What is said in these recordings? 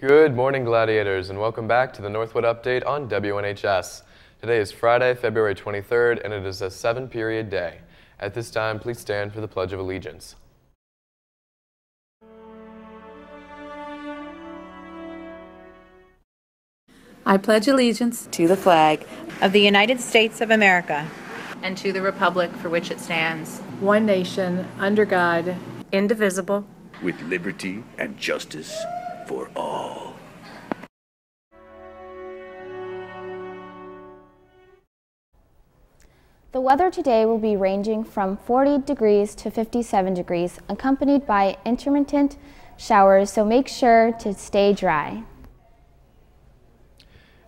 Good morning, gladiators, and welcome back to the Northwood Update on WNHS. Today is Friday, February 23rd, and it is a 7-period day. At this time, please stand for the Pledge of Allegiance. I pledge allegiance to the flag of the United States of America and to the republic for which it stands, one nation, under God, indivisible, with liberty and justice for all. The weather today will be ranging from 40 degrees to 57 degrees, accompanied by intermittent showers, so make sure to stay dry.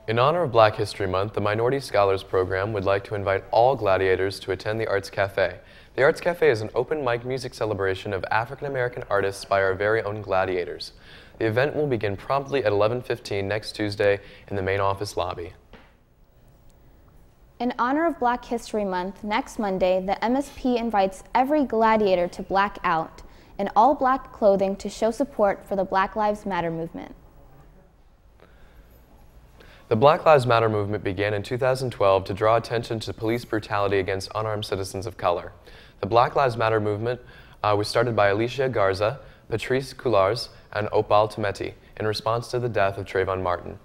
In honor of Black History Month, the Minority Scholars Program would like to invite all gladiators to attend the Arts Cafe. The Arts Cafe is an open mic music celebration of African American artists by our very own gladiators. The event will begin promptly at 11:15 next Tuesday in the main office lobby. In honor of Black History Month, next Monday, the MSP invites every gladiator to black out in all black clothing to show support for the Black Lives Matter movement. The Black Lives Matter movement began in 2012 to draw attention to police brutality against unarmed citizens of color. The Black Lives Matter movement was started by Alicia Garza, Patrice Coulars, and Opal Tometi in response to the death of Trayvon Martin.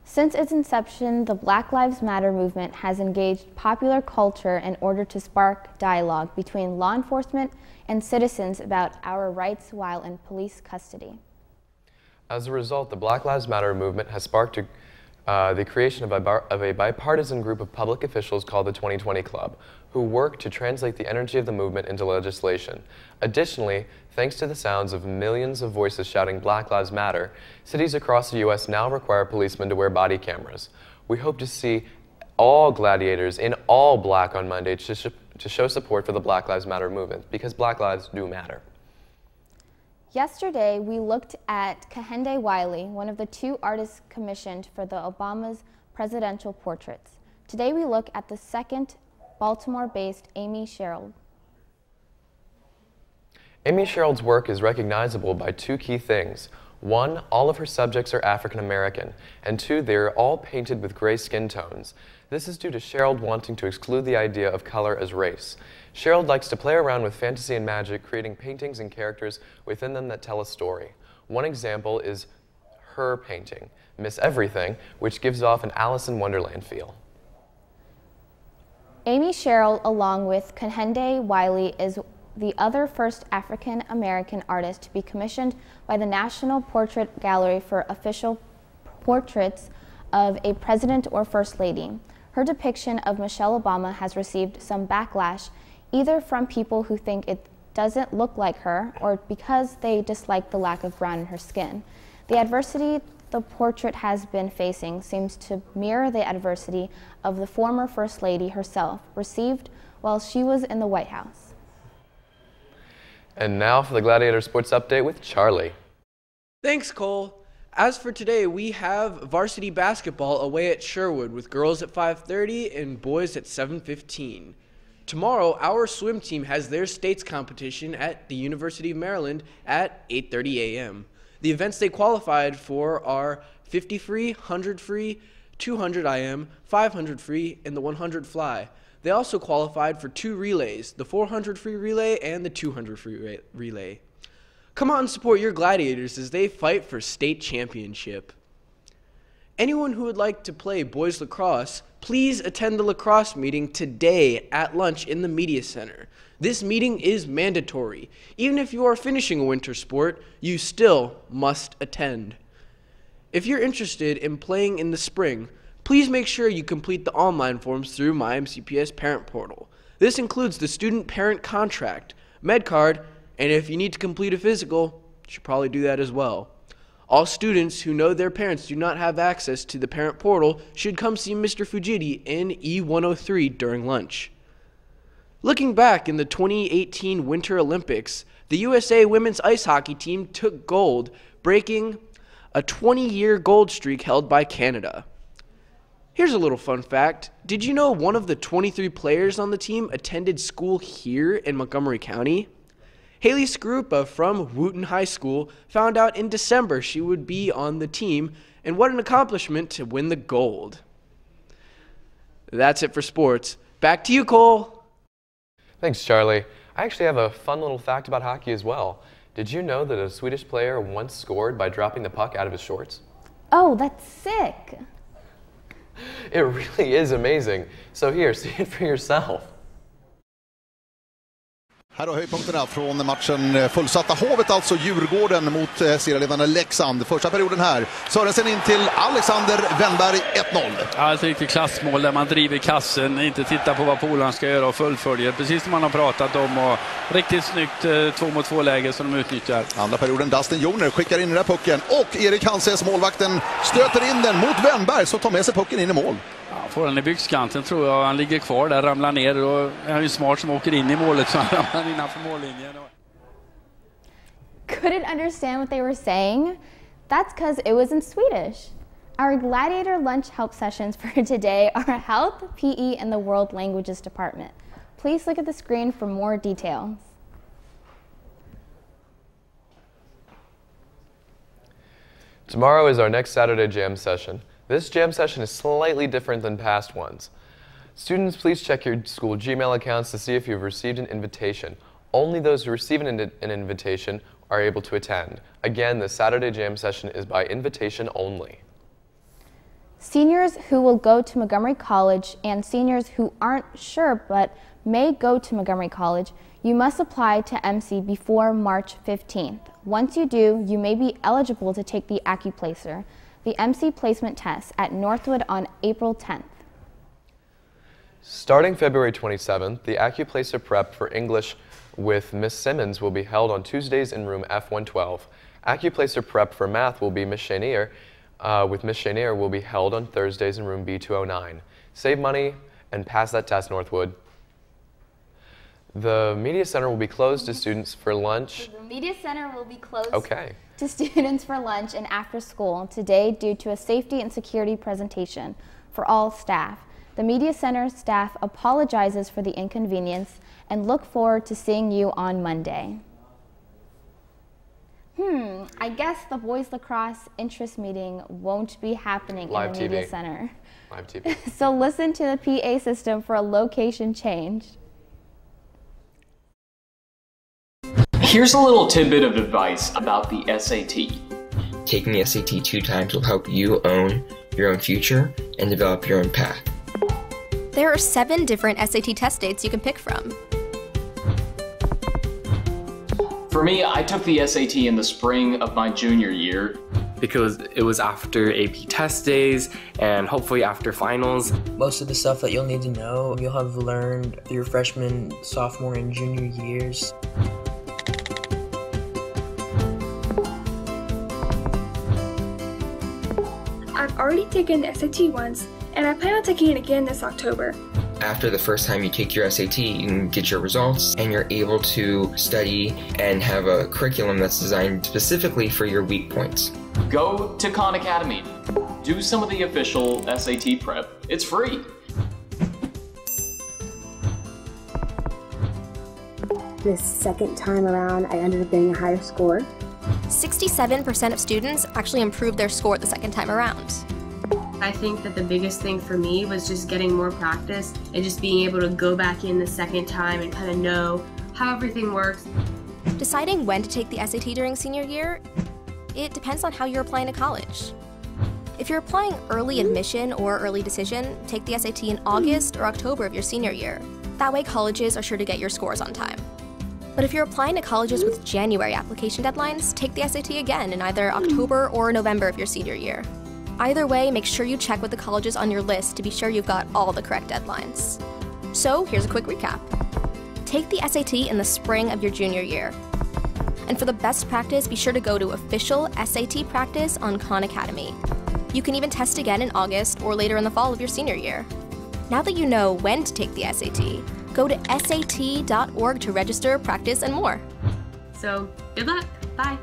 Since its inception, the Black Lives Matter movement has engaged popular culture in order to spark dialogue between law enforcement and citizens about our rights while in police custody. As a result, the Black Lives Matter movement has sparked the creation of a bipartisan group of public officials called the 2020 Club, who work to translate the energy of the movement into legislation. Additionally, thanks to the sounds of millions of voices shouting Black Lives Matter, cities across the U.S. now require policemen to wear body cameras. We hope to see all gladiators in all black on Monday to show support for the Black Lives Matter movement, because Black lives do matter. Yesterday, we looked at Kehinde Wiley, one of the 2 artists commissioned for the Obama's presidential portraits. Today, we look at the second Baltimore-based Amy Sherald. Amy Sherald's work is recognizable by 2 key things. 1, all of her subjects are African American, and 2, they are all painted with gray skin tones. This is due to Sherald wanting to exclude the idea of color as race. Sherald likes to play around with fantasy and magic, creating paintings and characters within them that tell a story. One example is her painting, Miss Everything, which gives off an Alice in Wonderland feel. Amy Sherald, along with Kehinde Wiley, is the other first African American artist to be commissioned by the National Portrait Gallery for official portraits of a president or first lady. Her depiction of Michelle Obama has received some backlash, either from people who think it doesn't look like her or because they dislike the lack of brown in her skin. The adversity the portrait has been facing seems to mirror the adversity of the former First Lady herself, received while she was in the White House. And now for the Gladiator Sports Update with Charlie. Thanks, Cole. As for today, we have varsity basketball away at Sherwood with girls at 5:30 and boys at 7:15. Tomorrow, our swim team has their states competition at the University of Maryland at 8:30 a.m. The events they qualified for are 50 free, 100 free, 200 IM, 500 free, and the 100 fly. They also qualified for 2 relays, the 400 free relay and the 200 free relay. Come out and support your gladiators as they fight for state championship. Anyone who would like to play boys lacrosse, please attend the lacrosse meeting today at lunch in the media center. This meeting is mandatory. Even if you are finishing a winter sport, you still must attend. If you're interested in playing in the spring, please make sure you complete the online forms through MyMCPS Parent Portal. This includes the student parent contract, MedCard, and if you need to complete a physical, you should probably do that as well. All students who know their parents do not have access to the parent portal should come see Mr. Fujiti in E103 during lunch. Looking back in the 2018 Winter Olympics, the USA women's ice hockey team took gold, breaking a 20-year gold streak held by Canada. Here's a little fun fact. Did you know one of the 23 players on the team attended school here in Montgomery County? Haley Skarupa from Wooten High School found out in December she would be on the team, and what an accomplishment to win the gold. That's it for sports. Back to you, Cole. Thanks, Charlie. I actually have a fun little fact about hockey as well. Did you know that a Swedish player once scored by dropping the puck out of his shorts? Oh, that's sick. It really is amazing. So here, see it for yourself. Här har höjdpunkterna från matchen fullsatta Hovet, alltså Djurgården mot serieledande Leksand. Första perioden här. Sörensen in till Alexander Wennberg, 1-0. Ja, ett riktigt klassmål där man driver kassen, inte tittar på vad polarna ska göra och fullföljer. Precis som man har pratat om, och riktigt snyggt 2-mot-2-läge som de utnyttjar. Andra perioden, Dustin Joner skickar in den där pucken och Erik Hanses, målvakten, stöter in den mot Wennberg som tar med sig pucken in i mål. Får den i byxkanten tror jag, han ligger kvar där, ramlar ner, och är ju smart som åker in i målet så han ramlar innanför mållinjen. Couldn't understand what they were saying? That's because it was in Swedish. Our gladiator lunch help sessions for today are Health, PE, and the World Languages Department. Please look at the screen for more details. Tomorrow is our next Saturday jam session. This jam session is slightly different than past ones. Students, please check your school Gmail accounts to see if you've received an invitation. Only those who receive an invitation are able to attend. Again, the Saturday jam session is by invitation only. Seniors who will go to Montgomery College and seniors who aren't sure but may go to Montgomery College, you must apply to MC before March 15th. Once you do, you may be eligible to take the AccuPlacer, the MC placement test at Northwood on April 10th. Starting February 27th, the AccuPlacer Prep for English with Miss Simmons will be held on Tuesdays in room F112. AccuPlacer Prep for Math will be Miss Chenier, with Miss Chenier will be held on Thursdays in room B209. Save money and pass that test, Northwood. The Media Center will be closed to students for lunch. The Media Center will be closed to students for lunch and after school today due to a safety and security presentation for all staff. The Media Center staff apologizes for the inconvenience and look forward to seeing you on Monday. I guess the boys lacrosse interest meeting won't be happening in the Media Center. Live TV. So listen to the PA system for a location change. Here's a little tidbit of advice about the SAT. Taking the SAT 2 times will help you own your own future and develop your own path. There are 7 different SAT test dates you can pick from. For me, I took the SAT in the spring of my junior year. Because it was after AP test days and hopefully after finals. Most of the stuff that you'll need to know, you'll have learned through your freshman, sophomore, and junior years. I've already taken the SAT once, and I plan on taking it again this October. After the first time you take your SAT, you can get your results and you're able to study and have a curriculum that's designed specifically for your weak points. Go to Khan Academy. Do some of the official SAT prep. It's free. The second time around, I ended up getting a higher score. 67% of students actually improved their score the second time around. I think that the biggest thing for me was just getting more practice and just being able to go back in the second time and kind of know how everything works. Deciding when to take the SAT during senior year, it depends on how you're applying to college. If you're applying early admission or early decision, take the SAT in August or October of your senior year. That way colleges are sure to get your scores on time. But if you're applying to colleges with January application deadlines, take the SAT again in either October or November of your senior year. Either way, make sure you check with the colleges on your list to be sure you've got all the correct deadlines. So here's a quick recap. Take the SAT in the spring of your junior year. And for the best practice, be sure to go to official SAT practice on Khan Academy. You can even test again in August or later in the fall of your senior year. Now that you know when to take the SAT, go to sat.org to register, practice, and more. So good luck. Bye.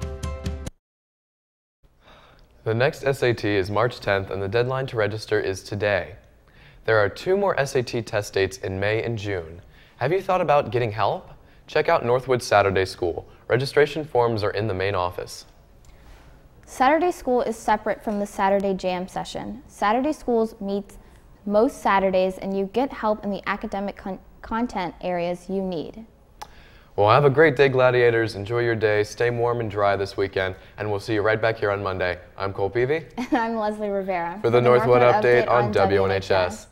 The next SAT is March 10th and the deadline to register is today. There are 2 more SAT test dates in May and June. Have you thought about getting help? Check out Northwood Saturday School. Registration forms are in the main office. Saturday School is separate from the Saturday Jam session. Saturday Schools meets most Saturdays, and you get help in the academic content areas you need. Well, have a great day, Gladiators. Enjoy your day. Stay warm and dry this weekend, and we'll see you right back here on Monday. I'm Cole Peavy. And I'm Leslie Rivera. For the Northwood Update on WNHS.